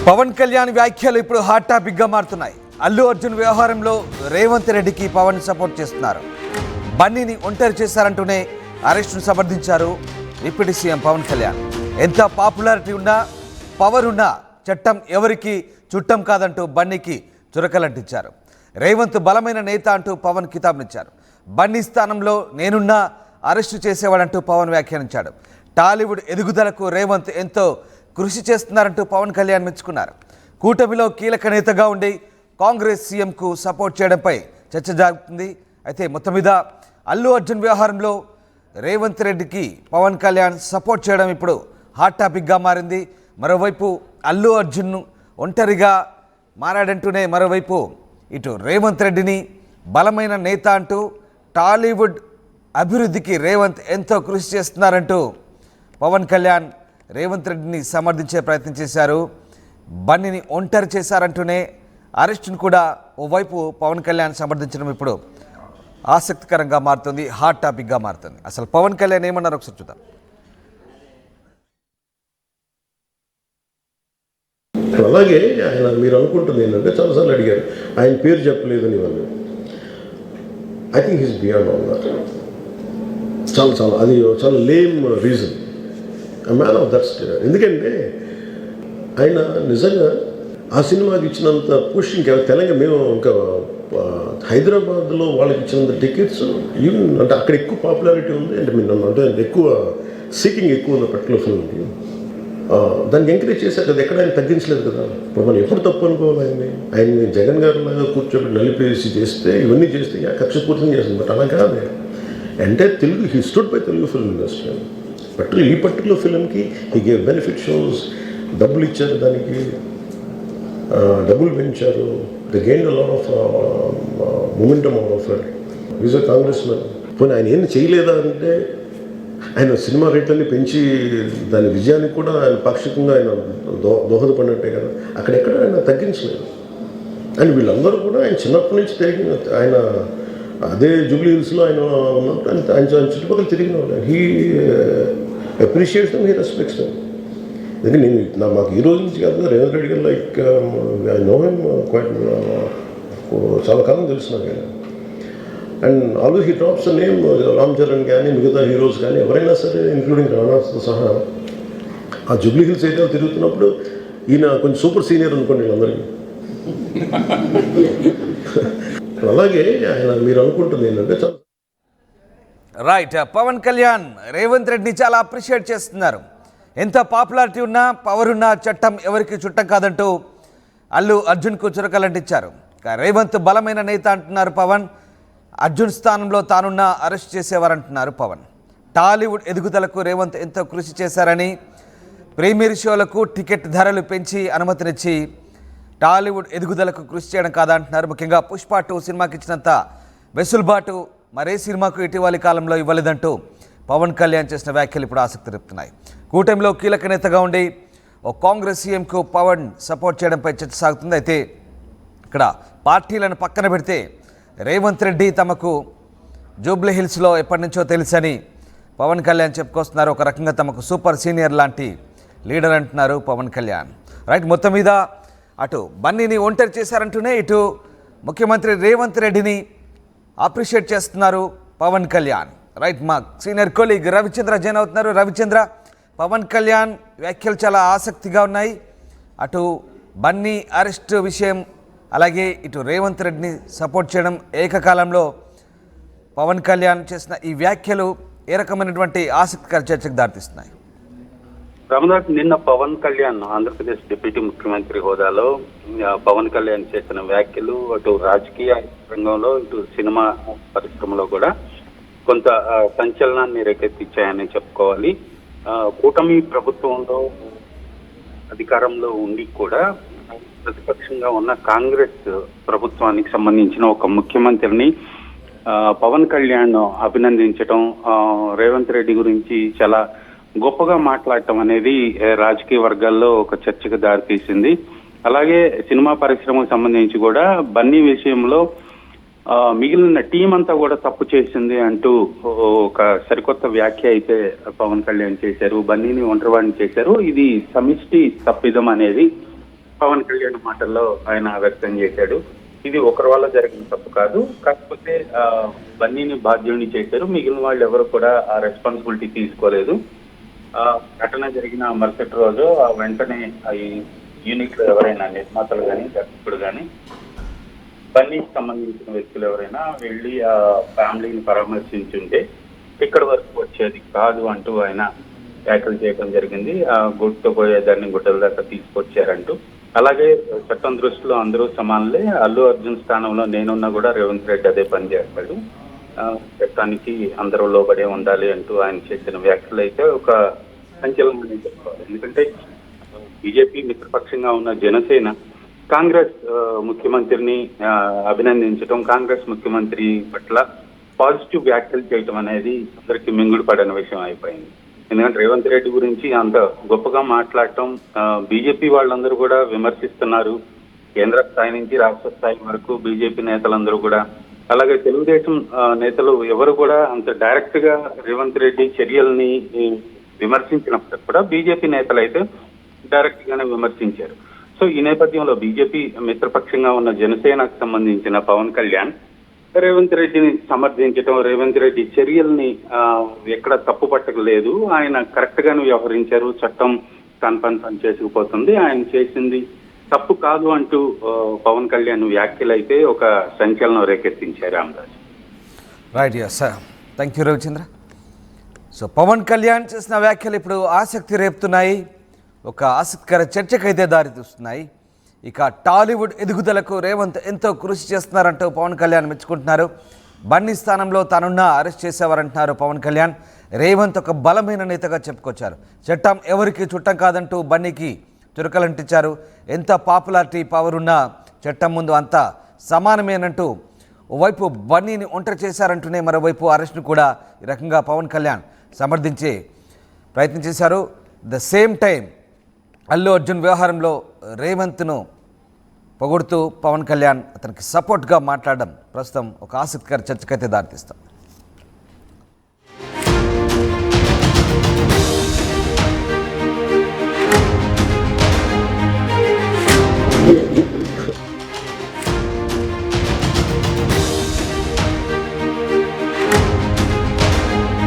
పవన్ కళ్యాణ్ వ్యాఖ్యలు ఇప్పుడు hot topic గా మారుతున్నాయి. అల్లు అర్జున్ వ్యవహారంలో రేవంత్ రెడ్డికి పవన్ సపోర్ట్ చేస్తున్నారు. బన్నీని ఒంటరి చేశారంటూనే అరెస్టును సమర్థించారు డిప్యూటీ సీఎం పవన్ కళ్యాణ్. ఎంత పాపులారిటీ ఉన్నా పవర్ ఉన్నా చట్టం ఎవరికి చుట్టం కాదంటూ బన్నీకి చురకలంటించారు. రేవంత్ బలమైన నేత అంటూ పవన్ కితాబునిచ్చారు. బన్నీ స్థానంలో నేనున్నా అరెస్టు చేసేవాడంటూ పవన్ వ్యాఖ్యానించాడు. టాలీవుడ్ ఎదుగుదలకు రేవంత్ ఎంతో కృషి చేస్తున్నారంటూ పవన్ కళ్యాణ్ మెచ్చుకున్నారు. కూటమిలో కీలక నేతగా ఉండి కాంగ్రెస్ సీఎంకు సపోర్ట్ చేయడంపై చర్చ జరుగుతుంది. అయితే మొత్తం మీద అల్లు అర్జున్ వ్యవహారంలో రేవంత్ రెడ్డికి పవన్ కళ్యాణ్ సపోర్ట్ చేయడం ఇప్పుడు హాట్ టాపిక్గా మారింది. మరోవైపు అల్లు అర్జున్ను ఒంటరిగా మారాడంటూనే మరోవైపు ఇటు రేవంత్ రెడ్డిని బలమైన నేత అంటూ టాలీవుడ్ అభివృద్ధికి రేవంత్ ఎంతో కృషి చేస్తున్నారంటూ పవన్ కళ్యాణ్ రేవంత్ రెడ్డిని సమర్థించే ప్రయత్నం చేశారు. బన్నీని ఒంటరి చేశారంటూనే అరెస్టును కూడా ఓవైపు పవన్ కళ్యాణ్ సమర్థించడం ఇప్పుడు ఆసక్తికరంగా మారుతుంది, హాట్ టాపిక్గా మారుతుంది. అసలు పవన్ కళ్యాణ్ ఏమన్నారు ఒకసారి చూద్దాం. అలాగే ఆయన మీరు అనుకుంటుంది ఏంటంటే చాలాసార్లు అడిగారు ఆయన పేరు చెప్పలేదని వాళ్ళు. I think is beyond all that. అది చాలా lame reason. Man of that state. ఎందుకంటే ఆయన నిజంగా ఆ సినిమాకి ఇచ్చినంత పుష్ తెలంగాణ మేము ఇంకా హైదరాబాద్లో వాళ్ళకి ఇచ్చినంత టికెట్స్ ఈవెన్ అంటే అక్కడ ఎక్కువ పాపులారిటీ ఉంది. అంటే మీరు అంటే ఎక్కువ సీకింగ్ ఎక్కువ ఉంది పర్టికులర్ ఫిల్మ్కి. దాన్ని ఎంకరేజ్ చేశారు కదా, ఎక్కడ ఆయన తగ్గించలేదు కదా. ఇప్పుడు మనం ఎప్పుడు తప్పు అనుకోవాలి ఆయన్ని జగన్ గారు లాగా కూర్చోబెట్టి నలిపేసి చేస్తే ఇవన్నీ చేస్తే కక్షపూర్తం చేస్తుంది. బట్ అలా కాదు. అంటే Telugu he stood by Telugu film industry. ఈ పర్టికులర్ ఫిల్మ్కి హీ గేవ్ బెనిఫిట్ షోస్, డబ్బులు ఇచ్చారు, దానికి డబ్బులు పెంచారు. The gain lot of momentum of it. Is a Congress man. పోనీ ఆయన ఏం చేయలేదా అంటే ఆయన సినిమా రేట్లన్నీ పెంచి దాని విజయానికి కూడా ఆయన పాక్షికంగా ఆయన దోహదపడినట్టే కదా. అక్కడెక్కడ ఆయన తగ్గించలేదు. అండ్ వీళ్ళందరూ కూడా ఆయన చిన్నప్పటి నుంచి తిరిగిన ఆయన అదే జూబ్లీ హిల్స్లో ఆయన ఉన్నప్పుడు ఆయన చుట్టుపక్కల తిరిగిన వాళ్ళు. He appreciates them, he respects them. ఎందుకంటే నేను మాకు ఈ రోజు నుంచి కాదు, రేవంత్ రెడ్డి గారు like I know him quite, చాలా కాలం తెలుసు నాకు ఆయన. And always he drops name Ram Charan కానీ మిగతా హీరోస్ కానీ ఎవరైనా సరే ఇంక్లూడింగ్ రాణాతో సహా ఆ జూబ్లీ హిల్స్ ఏరియాలో తిరుగుతున్నప్పుడు ఈయన కొంచెం సూపర్ సీనియర్ అనుకోండి వీళ్ళందరికీ. అలాగే ఆయన మీరు అనుకుంటుంది ఏంటంటే చాలా రైట్. పవన్ కళ్యాణ్ రేవంత్ రెడ్డిని చాలా అప్రిషియేట్ చేస్తున్నారు. ఎంత పాపులారిటీ ఉన్నా పవర్ ఉన్నా చట్టం ఎవరికి చుట్టం కాదంటూ అల్లు అర్జున్కు చురకలంటించారు. రేవంత్ బలమైన నేత అంటున్నారు పవన్. అర్జున్ స్థానంలో తానున్నా అరెస్ట్ చేసేవారంటున్నారు పవన్. టాలీవుడ్ ఎదుగుదలకు రేవంత్ ఎంతో కృషి చేశారని, ప్రీమియర్ షోలకు టికెట్ ధరలు పెంచి అనుమతినిచ్చి టాలీవుడ్ ఎదుగుదలకు కృషి చేయడం కాదంటున్నారు. ముఖ్యంగా పుష్ప 2 సినిమాకి ఇచ్చినంత వెసులుబాటు మరే సినిమాకు ఇటీవలి కాలంలో ఇవ్వలేదంటూ పవన్ కళ్యాణ్ చేసిన వ్యాఖ్యలు ఇప్పుడు ఆసక్తి రేపుతున్నాయి. కూటమిలో కీలక నేతగా ఉండి ఓ కాంగ్రెస్ సీఎంకు పవన్ సపోర్ట్ చేయడంపై చర్చ సాగుతుంది. అయితే ఇక్కడ పార్టీలను పక్కన పెడితే రేవంత్ రెడ్డి తమకు జూబ్లీ హిల్స్లో ఎప్పటి నుంచో తెలుసని పవన్ కళ్యాణ్ చెప్పుకొస్తున్నారు. ఒక రకంగా తమకు సూపర్ సీనియర్ లాంటి లీడర్ అంటున్నారు పవన్ కళ్యాణ్. రైట్. మొత్తం మీద అటు బన్నీని ఒంటరి చేశారంటూనే ఇటు ముఖ్యమంత్రి రేవంత్ రెడ్డిని అప్రిషియేట్ చేస్తున్నారు పవన్ కళ్యాణ్. రైట్. మా సీనియర్ కొలీగ్ రవిచంద్ర జాయిన్ అవుతున్నారు. రవిచంద్ర, పవన్ కళ్యాణ్ వ్యాఖ్యలు చాలా ఆసక్తిగా ఉన్నాయి. అటు బన్నీ అరెస్ట్ విషయం, అలాగే ఇటు రేవంత్ రెడ్డిని సపోర్ట్ చేయడం, ఏకకాలంలో పవన్ కళ్యాణ్ చేసిన ఈ వ్యాఖ్యలు ఏ రకమైనటువంటి ఆసక్తికర చర్చకు దారితీస్తున్నాయి? రామదాస్, నిన్న పవన్ కళ్యాణ్ ఆంధ్రప్రదేశ్ డిప్యూటీ ముఖ్యమంత్రి హోదాలో పవన్ కళ్యాణ్ చేసిన వ్యాఖ్యలు అటు రాజకీయ రంగంలో ఇటు సినిమా పరిశ్రమలో కూడా కొంత సంచలనాన్ని రేకెత్తించాయని చెప్పుకోవాలి. కూటమి ప్రభుత్వంలో అధికారంలో ఉండి కూడా ప్రతిపక్షంగా ఉన్న కాంగ్రెస్ ప్రభుత్వానికి సంబంధించిన ఒక ముఖ్యమంత్రిని పవన్ కళ్యాణ్ అభినందించడం, రేవంత్ రెడ్డి గురించి చాలా గొప్పగా మాట్లాడటం అనేది రాజకీయ వర్గాల్లో ఒక చర్చకు దారితీసింది. అలాగే సినిమా పరిశ్రమకు సంబంధించి కూడా బన్నీ విషయంలో మిగిలిన టీం అంతా కూడా తప్పు చేసింది అంటూ ఒక సరికొత్త వ్యాఖ్య అయితే పవన్ కళ్యాణ్ చేశారు. బన్నీని ఒంటరివాడిని చేశారు. ఇది సమిష్టి తప్పిదం అనేది పవన్ కళ్యాణ్ మాటల్లో ఆయన వ్యక్తం చేశాడు. ఇది ఒకరి వల్ల జరిగిన తప్పు కాదు, కాకపోతే బన్నీని బాధ్యుడిని చేశారు, మిగిలిన వాళ్ళు ఎవరు కూడా ఆ రెస్పాన్సిబిలిటీ తీసుకోలేదు. ఘటన జరిగిన మరుసటి రోజు వెంటనే ఈ యూనిట్ లో ఎవరైనా నిర్మాతలు కానీ దర్శకుడు కానీ బన్నీకి సంబంధించిన వ్యక్తులు ఎవరైనా వెళ్ళి ఆ ఫ్యామిలీని పరామర్శించుంటే ఇక్కడి వరకు వచ్చేది కాదు అంటూ ఆయన వ్యాఖ్యలు చేయడం జరిగింది. గుడ్తో పోయేదాన్ని గుడ్డల దాకా తీసుకొచ్చారంటూ. అలాగే చట్టం దృష్టిలో అందరూ సమానులే, అల్లు అర్జున్ స్థానంలో నేనున్నా కూడా రేవంత్ రెడ్డి అదే పని చేస్తాడు, చట్టానికి అందరూ లోబడే ఉండాలి అంటూ ఆయన చేసిన వ్యాఖ్యలు అయితే ఒక సంచలనం చెప్పుకోవాలి. ఎందుకంటే బీజేపీ మిత్రపక్షంగా ఉన్న జనసేన కాంగ్రెస్ ముఖ్యమంత్రిని అభినందించడం, కాంగ్రెస్ ముఖ్యమంత్రి పట్ల పాజిటివ్ వ్యాఖ్యలు చేయటం అనేది అందరికి మింగుడు పడని విషయం అయిపోయింది. ఎందుకంటే రేవంత్ రెడ్డి గురించి అంత గొప్పగా మాట్లాడటం బీజేపీ వాళ్ళందరూ కూడా విమర్శిస్తున్నారు. కేంద్ర స్థాయి నుంచి రాష్ట్ర స్థాయి వరకు బీజేపీ నేతలందరూ కూడా, అలాగే తెలుగుదేశం నేతలు ఎవరు కూడా అంత డైరెక్ట్ గా రేవంత్ రెడ్డి చర్యల్ని విమర్శించినప్పటికీ కూడా బీజేపీ నేతలు అయితే డైరెక్ట్ గానే విమర్శించారు. సో ఈ నేపథ్యంలో బీజేపీ మిత్రపక్షంగా ఉన్న జనసేనకు సంబంధించిన పవన్ కళ్యాణ్ రేవంత్ రెడ్డిని సమర్థించడం, రేవంత్ రెడ్డి చర్యల్ని ఎక్కడ తప్పు పట్టలేదు, ఆయన కరెక్ట్ గానే వ్యవహరించారు, చట్టం తన పని పని చేసుకుపోతుంది, ఆయన చేసింది తప్పు కాదు అంటూ పవన్ కళ్యాణ్ వ్యాఖ్యలు అయితే ఒక సంచలనం రేకెత్తించారు. Ramaraju. Right, yes sir, thank you Ravichandra. So Pawan Kalyan చేసిన వ్యాఖ్యలు ఇప్పుడు ఆసక్తి రేపుతున్నాయి, ఒక ఆసక్తికర చర్చకైతే దారితీస్తున్నాయి. ఇక టాలీవుడ్ ఎదుగుదలకు రేవంత్ ఎంతో కృషి చేస్తున్నారంటూ పవన్ కళ్యాణ్ మెచ్చుకుంటున్నారు. బన్నీ స్థానంలో తానున్నా అరెస్ట్ చేసేవారంటున్నారు పవన్ కళ్యాణ్. రేవంత్ ఒక బలమైన నేతగా చెప్పుకొచ్చారు. చట్టం ఎవరికి చుట్టం కాదంటూ బన్నీకి చురకలంటించారు. ఎంత పాపులారిటీ పవర్ ఉన్నా చట్టం ముందు అంతా సమానమేనంటూ ఓవైపు బన్నీని ఒంటరి చేశారంటూనే మరోవైపు అరెస్ట్ను కూడా ఈ రకంగా పవన్ కళ్యాణ్ సమర్థించే ప్రయత్నం చేశారు. The same time Allu Arjun వ్యవహారంలో రేవంత్ను పొగుడుతూ పవన్ కళ్యాణ్ అతనికి సపోర్ట్గా మాట్లాడడం ప్రస్తుతం ఒక ఆసక్తికర చర్చకైతే దారితీస్తాం.